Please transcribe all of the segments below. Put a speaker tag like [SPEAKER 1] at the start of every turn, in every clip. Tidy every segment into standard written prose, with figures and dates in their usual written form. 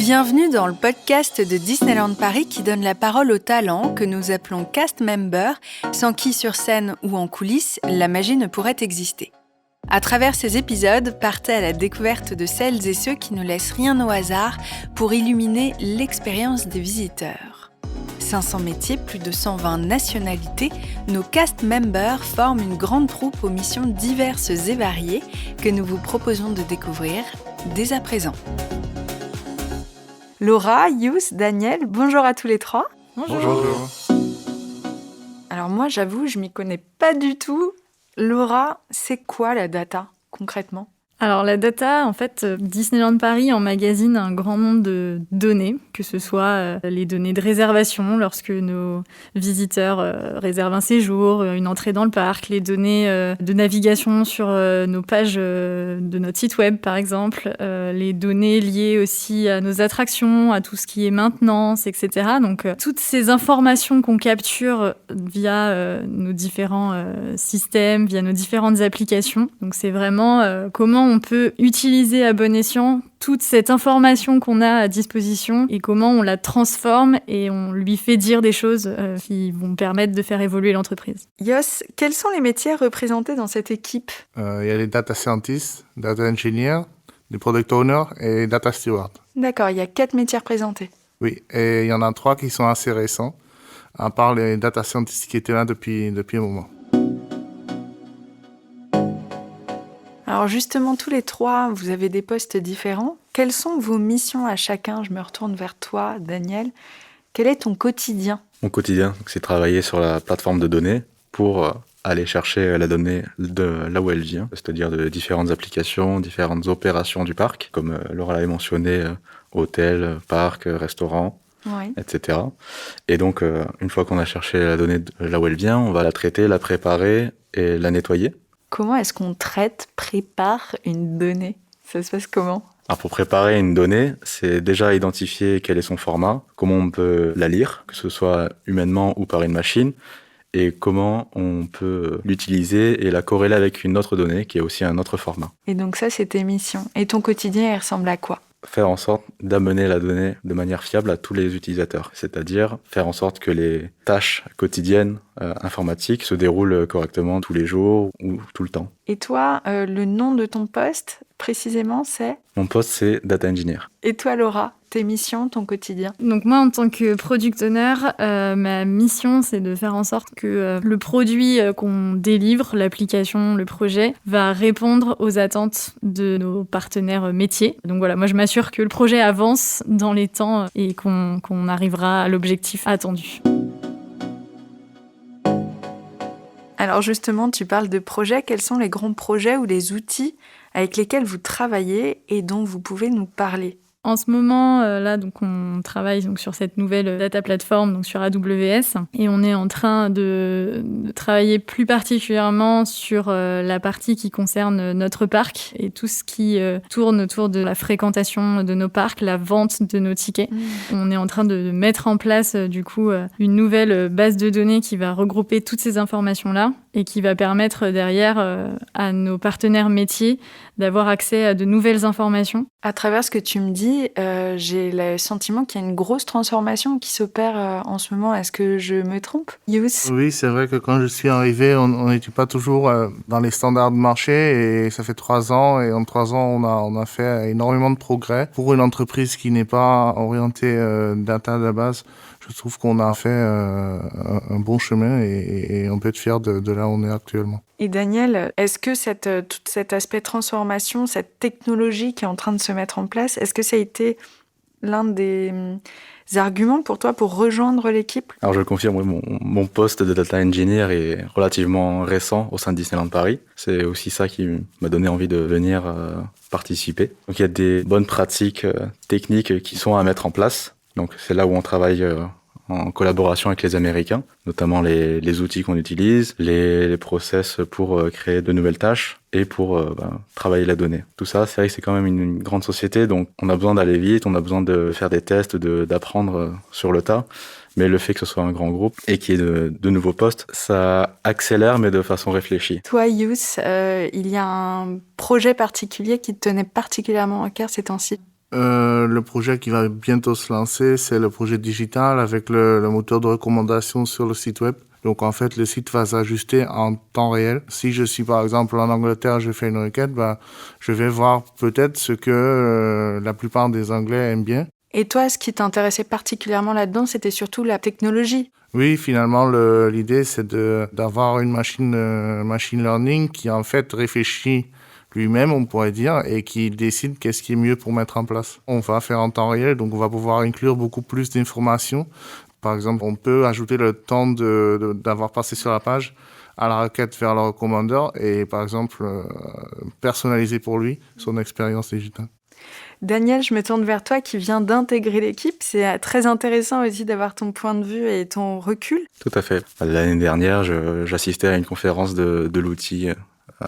[SPEAKER 1] Bienvenue dans le podcast de Disneyland Paris qui donne la parole aux talents que nous appelons cast members, sans qui sur scène ou en coulisses, la magie ne pourrait exister. À travers ces épisodes, partez à la découverte de celles et ceux qui ne laissent rien au hasard pour illuminer l'expérience des visiteurs. 500 métiers, plus de 120 nationalités, nos cast members forment une grande troupe aux missions diverses et variées que nous vous proposons de découvrir dès à présent. Laura, Yous, Daniel, bonjour à tous les trois.
[SPEAKER 2] Bonjour.
[SPEAKER 1] Alors moi, j'avoue, je m'y connais pas du tout. Laura, c'est quoi la data, concrètement ?
[SPEAKER 2] Alors la data, en fait, Disneyland Paris emmagasine un grand nombre de données, que ce soit les données de réservation lorsque nos visiteurs réservent un séjour, une entrée dans le parc, les données de navigation sur nos pages de notre site web par exemple, les données liées aussi à nos attractions, à tout ce qui est maintenance, etc. Donc toutes ces informations qu'on capture via nos différents systèmes, via nos différentes applications. Donc c'est vraiment comment on peut utiliser à bon escient toute cette information qu'on a à disposition et comment on la transforme et on lui fait dire des choses qui vont permettre de faire évoluer l'entreprise.
[SPEAKER 1] Yos, quels sont les métiers représentés dans cette équipe ?
[SPEAKER 3] Il y a les data scientists, data engineers, les product owners et data stewards.
[SPEAKER 1] D'accord, il y a 4 métiers représentés.
[SPEAKER 3] Oui, et il y en a 3 qui sont assez récents, à part les data scientists qui étaient là depuis un moment.
[SPEAKER 1] Alors justement, tous les 3, vous avez des postes différents. Quelles sont vos missions à chacun ? Je me retourne vers toi, Daniel. Quel est ton quotidien ?
[SPEAKER 4] Mon quotidien, c'est travailler sur la plateforme de données pour aller chercher la donnée de là où elle vient, c'est-à-dire de différentes applications, différentes opérations du parc, comme Laura l'avait mentionné, hôtel, parc, restaurant,
[SPEAKER 1] Oui.
[SPEAKER 4] etc. Et donc, une fois qu'on a cherché la donnée de là où elle vient, on va la traiter, la préparer et la nettoyer.
[SPEAKER 1] Comment est-ce qu'on prépare une donnée ? Ça se passe comment ?
[SPEAKER 4] Alors pour préparer une donnée, c'est déjà identifier quel est son format, comment on peut la lire, que ce soit humainement ou par une machine, et comment on peut l'utiliser et la corréler avec une autre donnée qui est aussi un autre format.
[SPEAKER 1] Et donc ça, c'est tes missions. Et ton quotidien, il ressemble à quoi ?
[SPEAKER 4] Faire en sorte d'amener la donnée de manière fiable à tous les utilisateurs, c'est-à-dire faire en sorte que les tâches quotidiennes informatiques se déroulent correctement tous les jours ou tout le temps.
[SPEAKER 1] Et toi, le nom de ton poste, précisément, c'est ?
[SPEAKER 4] Mon poste, c'est Data Engineer.
[SPEAKER 1] Et toi, Laura, tes missions, ton quotidien ?
[SPEAKER 2] Donc moi, en tant que product owner, ma mission, c'est de faire en sorte que le produit qu'on délivre, l'application, le projet, va répondre aux attentes de nos partenaires métiers. Donc voilà, moi je m'assure que le projet avance dans les temps et qu'on arrivera à l'objectif attendu.
[SPEAKER 1] Alors justement, tu parles de projets. Quels sont les grands projets ou les outils avec lesquels vous travaillez et dont vous pouvez nous parler ?
[SPEAKER 2] En ce moment, là, donc on travaille donc sur cette nouvelle data platform, donc sur AWS, et on est en train de travailler plus particulièrement sur la partie qui concerne notre parc et tout ce qui tourne autour de la fréquentation de nos parcs, la vente de nos tickets. On est en train de mettre en place du coup une nouvelle base de données qui va regrouper toutes ces informations-là et qui va permettre derrière à nos partenaires métiers d'avoir accès à de nouvelles informations.
[SPEAKER 1] À travers ce que tu me dis, j'ai le sentiment qu'il y a une grosse transformation qui s'opère en ce moment. Est-ce que je me trompe, Yous ?
[SPEAKER 3] Oui, c'est vrai que quand je suis arrivé, on n'était pas toujours dans les standards de marché et ça fait 3 ans et en 3 ans, on a fait énormément de progrès. Pour une entreprise qui n'est pas orientée data de la base, je trouve qu'on a fait un bon chemin et on peut être fier de là où on est actuellement.
[SPEAKER 1] Et Daniel, est-ce que tout cet aspect transformation, cette technologie qui est en train de se mettre en place, est-ce que ça a été l'un des arguments pour toi pour rejoindre l'équipe ?
[SPEAKER 4] Alors je le confirme, oui, mon poste de Data Engineer est relativement récent au sein de Disneyland Paris. C'est aussi ça qui m'a donné envie de venir participer. Donc il y a des bonnes pratiques techniques qui sont à mettre en place. Donc c'est là où on travaille en collaboration avec les Américains, notamment les outils qu'on utilise, les process pour créer de nouvelles tâches et pour travailler la donnée. Tout ça, c'est vrai que c'est quand même une grande société, donc on a besoin d'aller vite, on a besoin de faire des tests, d'apprendre sur le tas. Mais le fait que ce soit un grand groupe et qu'il y ait de nouveaux postes, ça accélère, mais de façon réfléchie.
[SPEAKER 1] Toi, Yous, il y a un projet particulier qui te tenait particulièrement à cœur ces temps-ci ?
[SPEAKER 3] Le projet qui va bientôt se lancer, c'est le projet digital avec le moteur de recommandation sur le site web. Donc en fait, le site va s'ajuster en temps réel. Si je suis par exemple en Angleterre, je fais une requête, je vais voir peut-être ce que la plupart des Anglais aiment bien.
[SPEAKER 1] Et toi, ce qui t'intéressait particulièrement là-dedans, c'était surtout la technologie.
[SPEAKER 3] Oui, finalement, l'idée, c'est d'avoir une machine learning qui en fait réfléchit lui-même, on pourrait dire, et qui décide qu'est-ce qui est mieux pour mettre en place. On va faire en temps réel, donc on va pouvoir inclure beaucoup plus d'informations. Par exemple, on peut ajouter le temps d'avoir passé sur la page à la requête vers le recommandeur et, par exemple, personnaliser pour lui son expérience digitale.
[SPEAKER 1] Daniel, je me tourne vers toi qui viens d'intégrer l'équipe. C'est très intéressant aussi d'avoir ton point de vue et ton recul.
[SPEAKER 4] Tout à fait. L'année dernière, j'assistais à une conférence de l'outil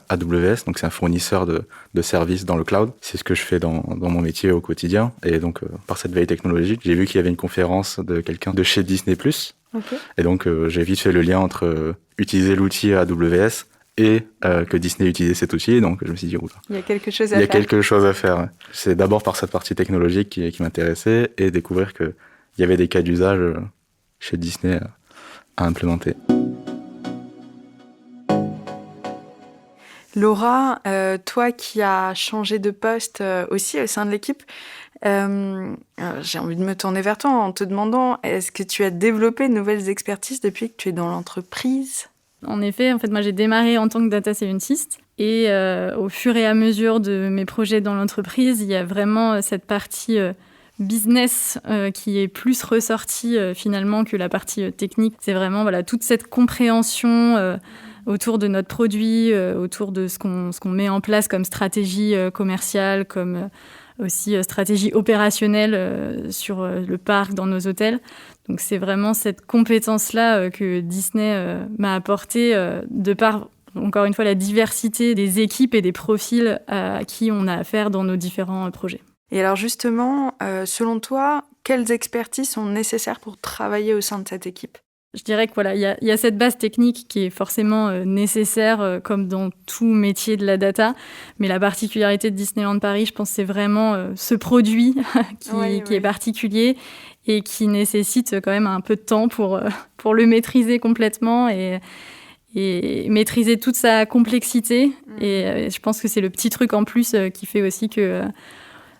[SPEAKER 4] AWS, donc c'est un fournisseur de services dans le cloud. C'est ce que je fais dans mon métier au quotidien. Et donc, par cette veille technologique, j'ai vu qu'il y avait une conférence de quelqu'un de chez Disney+.
[SPEAKER 1] Okay.
[SPEAKER 4] Et donc, j'ai vite fait le lien entre utiliser l'outil AWS et que Disney utilisait cet outil. Donc, je me suis dit,
[SPEAKER 1] il y a quelque chose
[SPEAKER 4] à faire. Ouais. C'est d'abord par cette partie technologique qui m'intéressait et découvrir qu'il y avait des cas d'usage chez Disney à implémenter.
[SPEAKER 1] Laura, toi qui as changé de poste aussi au sein de l'équipe, j'ai envie de me tourner vers toi en te demandant, est-ce que tu as développé de nouvelles expertises depuis que tu es dans l'entreprise ?
[SPEAKER 2] En effet, moi j'ai démarré en tant que data scientist et au fur et à mesure de mes projets dans l'entreprise, il y a vraiment cette partie business qui est plus ressortie finalement que la partie technique. C'est vraiment toute cette compréhension autour de notre produit, autour de ce qu'on met en place comme stratégie commerciale, comme aussi stratégie opérationnelle sur le parc, dans nos hôtels. Donc c'est vraiment cette compétence-là que Disney m'a apportée de par, encore une fois, la diversité des équipes et des profils à qui on a affaire dans nos différents projets.
[SPEAKER 1] Et alors justement, selon toi, quelles expertises sont nécessaires pour travailler au sein de cette équipe ?
[SPEAKER 2] Je dirais qu'il y a cette base technique qui est forcément nécessaire, comme dans tout métier de la data. Mais la particularité de Disneyland Paris, je pense, c'est vraiment ce produit qui est particulier et qui nécessite quand même un peu de temps pour le maîtriser complètement et maîtriser toute sa complexité. Et je pense que c'est le petit truc en plus qui fait aussi que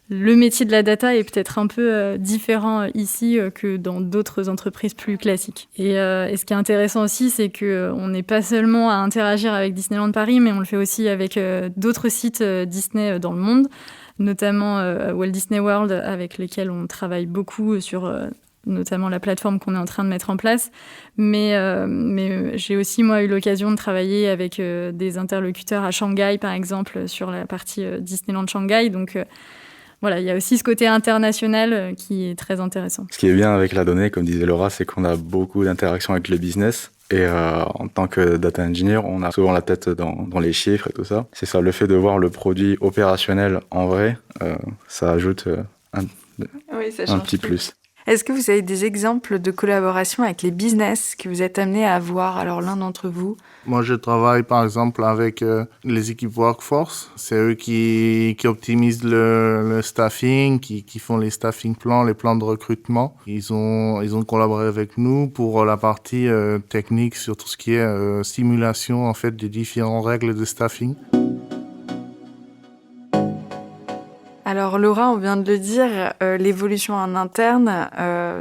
[SPEAKER 2] le métier de la data est peut-être un peu différent ici que dans d'autres entreprises plus classiques. Et ce qui est intéressant aussi, c'est qu'on n'est pas seulement à interagir avec Disneyland Paris, mais on le fait aussi avec d'autres sites Disney dans le monde, notamment Walt Disney World, avec lesquels on travaille beaucoup sur notamment la plateforme qu'on est en train de mettre en place. Mais j'ai aussi, moi, eu l'occasion de travailler avec des interlocuteurs à Shanghai, par exemple, sur la partie Disneyland Shanghai. Donc, il y a aussi ce côté international qui est très intéressant.
[SPEAKER 4] Ce qui est bien avec la donnée, comme disait Laura, c'est qu'on a beaucoup d'interactions avec le business. Et en tant que data engineer, on a souvent la tête dans les chiffres et tout ça. C'est ça, le fait de voir le produit opérationnel en vrai, ça ajoute un petit plus.
[SPEAKER 1] Est-ce que vous avez des exemples de collaboration avec les business que vous êtes amenés à avoir, alors l'un d'entre vous ?
[SPEAKER 3] Moi, je travaille par exemple avec les équipes Workforce. C'est eux qui optimisent le staffing, qui font les staffing plans, les plans de recrutement. Ils ont collaboré avec nous pour la partie technique sur tout ce qui est simulation en fait des différentes règles de staffing.
[SPEAKER 1] Alors Laura, on vient de le dire, l'évolution en interne,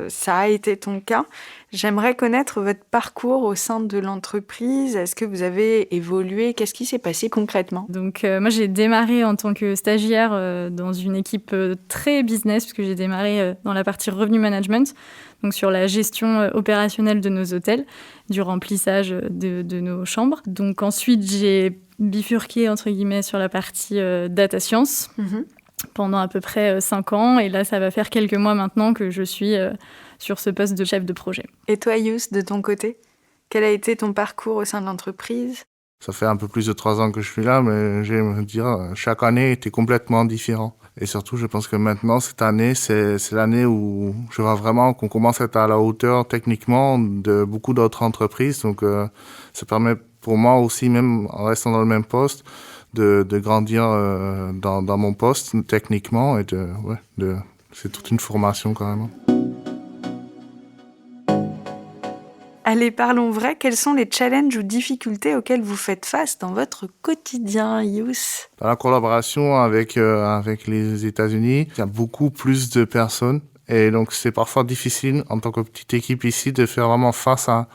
[SPEAKER 1] ça a été ton cas. J'aimerais connaître votre parcours au sein de l'entreprise. Est-ce que vous avez évolué ? Qu'est-ce qui s'est passé concrètement ?
[SPEAKER 2] Donc moi, j'ai démarré en tant que stagiaire dans une équipe très business, puisque j'ai démarré dans la partie revenu management, donc sur la gestion opérationnelle de nos hôtels, du remplissage de nos chambres. Donc ensuite, j'ai bifurqué, entre guillemets, sur la partie data science. Pendant à peu près 5 ans. Et là, ça va faire quelques mois maintenant que je suis sur ce poste de chef de projet.
[SPEAKER 1] Et toi, Yous, de ton côté, quel a été ton parcours au sein de l'entreprise ?
[SPEAKER 3] Ça fait un peu plus de 3 ans que je suis là, mais je vais me dire, chaque année était complètement différent. Et surtout, je pense que maintenant, cette année, c'est l'année où je vois vraiment qu'on commence à être à la hauteur techniquement de beaucoup d'autres entreprises. Donc, ça permet pour moi aussi, même en restant dans le même poste, de grandir dans mon poste techniquement et c'est toute une formation carrément.
[SPEAKER 1] Allez, parlons vrai. Quels sont les challenges ou difficultés auxquels vous faites face dans votre quotidien, Yous?
[SPEAKER 3] Dans la collaboration avec les États-Unis, il y a beaucoup plus de personnes. Et donc, c'est parfois difficile, en tant que petite équipe ici, de faire vraiment face à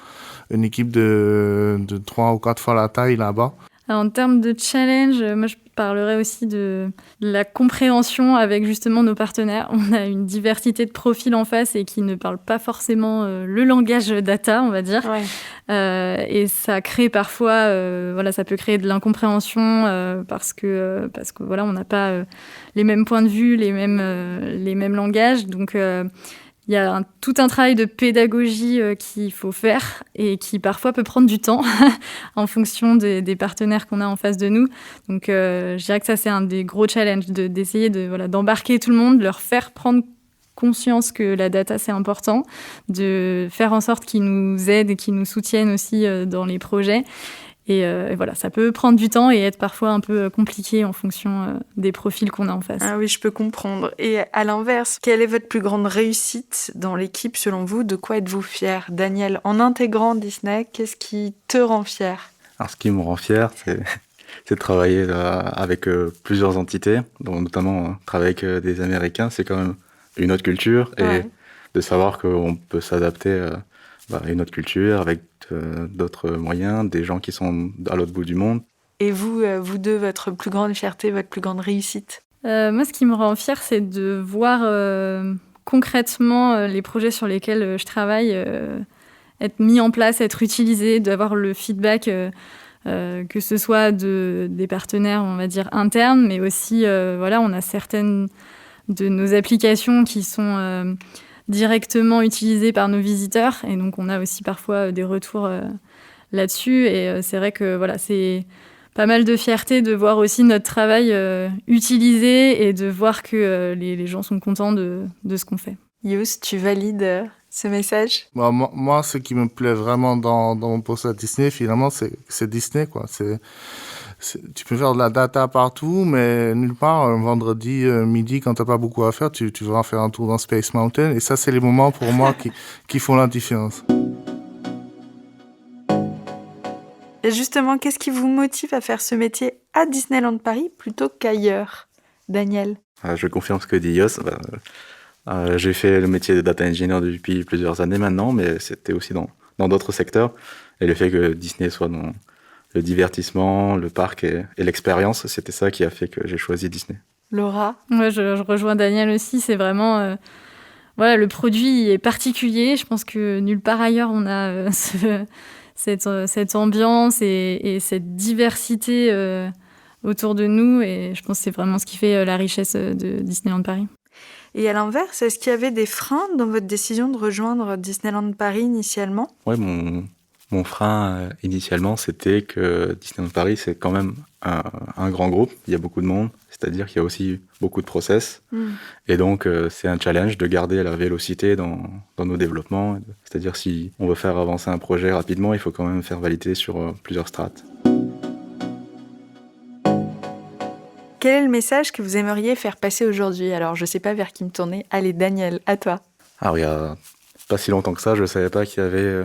[SPEAKER 3] une équipe de 3 ou 4 fois la taille là-bas.
[SPEAKER 2] Alors, en termes de challenge, moi, je parlerai aussi de la compréhension avec justement nos partenaires. On a une diversité de profils en face et qui ne parlent pas forcément le langage data, on va dire. Ouais. Et ça crée parfois, ça peut créer de l'incompréhension parce que voilà, on n'a pas les mêmes points de vue, les mêmes langages. Donc, il y a tout un travail de pédagogie qu'il faut faire et qui parfois peut prendre du temps en fonction des partenaires qu'on a en face de nous. Donc, je dirais que ça, c'est un des gros challenges, d'essayer d'embarquer tout le monde, de leur faire prendre conscience que la data, c'est important, de faire en sorte qu'ils nous aident et qu'ils nous soutiennent aussi dans les projets. Et voilà, ça peut prendre du temps et être parfois un peu compliqué en fonction des profils qu'on a en face.
[SPEAKER 1] Ah oui, je peux comprendre. Et à l'inverse, quelle est votre plus grande réussite dans l'équipe selon vous? De quoi êtes-vous fier? Daniel, en intégrant Disney, qu'est-ce qui te rend fier?
[SPEAKER 4] Alors, ce qui me rend fier, c'est de travailler avec plusieurs entités, donc notamment travailler avec des Américains. C'est quand même une autre culture et de savoir qu'on peut s'adapter à une autre culture avec d'autres moyens, des gens qui sont à l'autre bout du monde.
[SPEAKER 1] Et vous deux, votre plus grande fierté, votre plus grande réussite?
[SPEAKER 2] Moi, ce qui me rend fière, c'est de voir concrètement les projets sur lesquels je travaille être mis en place, être utilisés, d'avoir le feedback, que ce soit des partenaires, on va dire, internes, mais aussi, on a certaines de nos applications qui sont directement utilisées par nos visiteurs. Et donc, on a aussi parfois des retours là-dessus. Et c'est vrai que c'est pas mal de fierté de voir aussi notre travail utilisé et de voir que les gens sont contents de ce qu'on fait.
[SPEAKER 1] Yous, tu valides ce message?
[SPEAKER 3] Moi, ce qui me plaît vraiment dans mon poste à Disney, finalement, c'est Disney, quoi. Tu peux faire de la data partout, mais nulle part, un vendredi midi, quand t'as pas beaucoup à faire, tu vas faire un tour dans Space Mountain. Et ça, c'est les moments pour moi qui font la différence.
[SPEAKER 1] Et justement, qu'est-ce qui vous motive à faire ce métier à Disneyland Paris plutôt qu'ailleurs, Daniel?
[SPEAKER 4] Je confirme ce que dit Yos. J'ai fait le métier de data engineer depuis plusieurs années maintenant, mais c'était aussi dans d'autres secteurs. Et le fait que Disney soit dans le divertissement, le parc et l'expérience, c'était ça qui a fait que j'ai choisi Disney.
[SPEAKER 1] Laura?
[SPEAKER 2] Ouais, je rejoins Daniel aussi. C'est vraiment... le produit est particulier. Je pense que nulle part ailleurs, on a cette ambiance et cette diversité autour de nous. Et je pense que c'est vraiment ce qui fait la richesse de Disneyland Paris.
[SPEAKER 1] Et à l'inverse, est-ce qu'il y avait des freins dans votre décision de rejoindre Disneyland Paris initialement?
[SPEAKER 4] Ouais, mon frein initialement, c'était que Disneyland Paris, c'est quand même un grand groupe. Il y a beaucoup de monde, c'est-à-dire qu'il y a aussi beaucoup de process. Et donc, c'est un challenge de garder la vélocité dans nos développements. C'est-à-dire, si on veut faire avancer un projet rapidement, il faut quand même faire valider sur plusieurs strates.
[SPEAKER 1] Quel est le message que vous aimeriez faire passer aujourd'hui? Alors, je ne sais pas vers qui me tourner. Allez, Daniel, à toi.
[SPEAKER 4] Alors, il n'y a pas si longtemps que ça, je ne savais pas qu'il y avait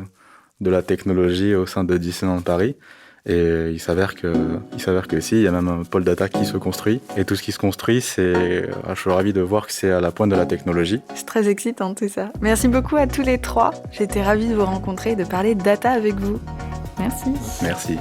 [SPEAKER 4] de la technologie au sein de Disneyland Paris. Et il s'avère que si, il y a même un pôle data qui se construit. Et tout ce qui se construit, je suis ravi de voir que c'est à la pointe de la technologie.
[SPEAKER 1] C'est très excitant tout ça. Merci beaucoup à tous les trois. J'étais ravie de vous rencontrer et de parler data avec vous.
[SPEAKER 2] Merci.
[SPEAKER 4] Merci.